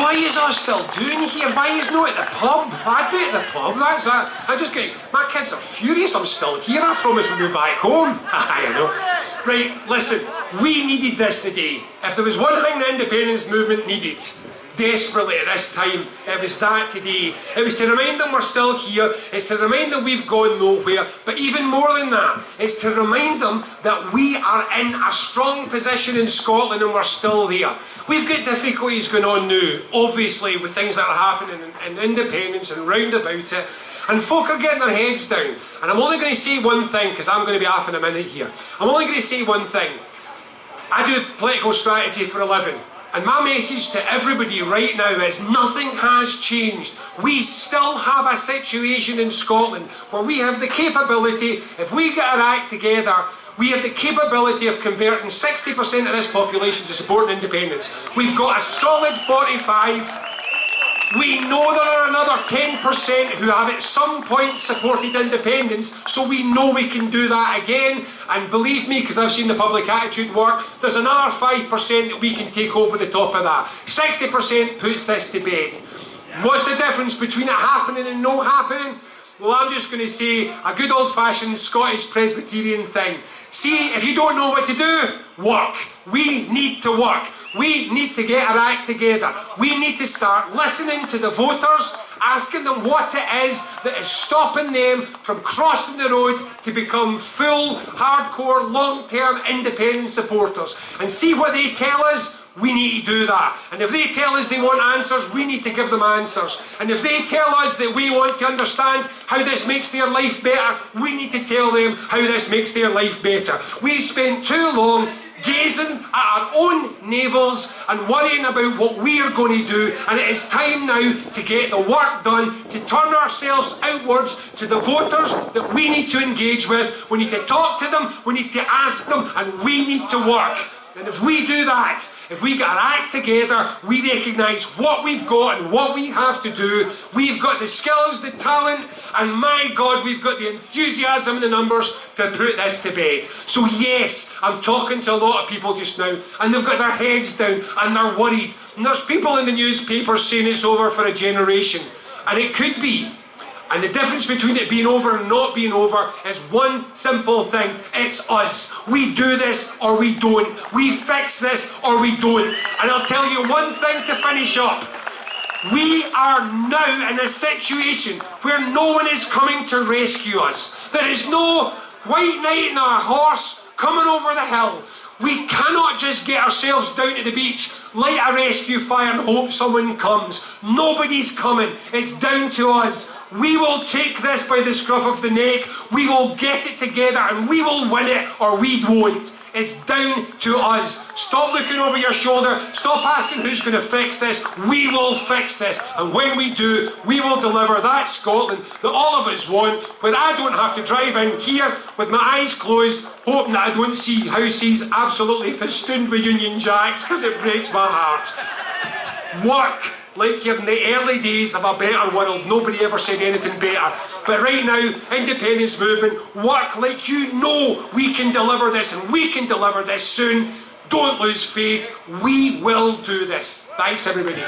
what is I still doing here? Why is not at the pub? I'd be at the pub, that's it. I just get, my kids are furious I'm still here. I promise we'll be back home. I know. Right, listen, we needed this today. If there was one thing the independence movement needed, desperately at this time, it was that today. It was to remind them we're still here, it's to remind them we've gone nowhere, but even more than that, it's to remind them that we are in a strong position in Scotland and we're still there. We've got difficulties going on now, obviously, with things that are happening in independence and round about it, and folk are getting their heads down. And I'm only going to say one thing, because I'm going to be off in a minute here. I'm only going to say one thing. I do political strategy for a living. And my message to everybody right now is nothing has changed. We still have a situation in Scotland where we have the capability, if we get our act together, we have the capability of converting 60% of this population to supporting independence. We've got a solid 45. We know there are another 10% who have at some point supported independence, so we know we can do that again. And believe me, because I've seen the public attitude work, there's another 5% that we can take over the top of that. 60% puts this to bed. What's the difference between it happening and not happening? Well, I'm just going to say a good old-fashioned Scottish Presbyterian thing. See, if you don't know what to do, work. We need to work. We need to get our act together. We need to start listening to the voters, asking them what it is that is stopping them from crossing the road to become full, hardcore, long-term independent supporters. And see what they tell us. We need to do that. And if they tell us they want answers, we need to give them answers. And if they tell us that we want to understand how this makes their life better, we need to tell them how this makes their life better. We've spent too long gazing at our own navels and worrying about what we are going to do, and it is time now to get the work done, to turn ourselves outwards to the voters that we need to engage with. We need to talk to them, we need to ask them, and we need to work. And if we do that, if we get our act together, we recognise what we've got and what we have to do. We've got the skills, the talent, and my God, we've got the enthusiasm and the numbers to put this to bed. So yes, I'm talking to a lot of people just now, and they've got their heads down, and they're worried. And there's people in the newspapers saying it's over for a generation. And it could be. And the difference between it being over and not being over is one simple thing. It's us. We do this or we don't. We fix this or we don't. And I'll tell you one thing to finish up. We are now in a situation where no one is coming to rescue us. There is no white knight and a horse coming over the hill. We cannot just get ourselves down to the beach, light a rescue fire and hope someone comes. Nobody's coming. It's down to us. We will take this by the scruff of the neck. We will get it together and we will win it or we won't. It's down to us. Stop looking over your shoulder. Stop asking who's going to fix this. We will fix this. And when we do, we will deliver that Scotland that all of us want, where I don't have to drive in here with my eyes closed, hoping that I don't see houses absolutely festooned with Union Jacks, because it breaks my heart. Work like you're in the early days of a better world. Nobody ever said anything better. But right now, independence movement, work like you know we can deliver this, and we can deliver this soon. Don't lose faith. We will do this. Thanks, everybody.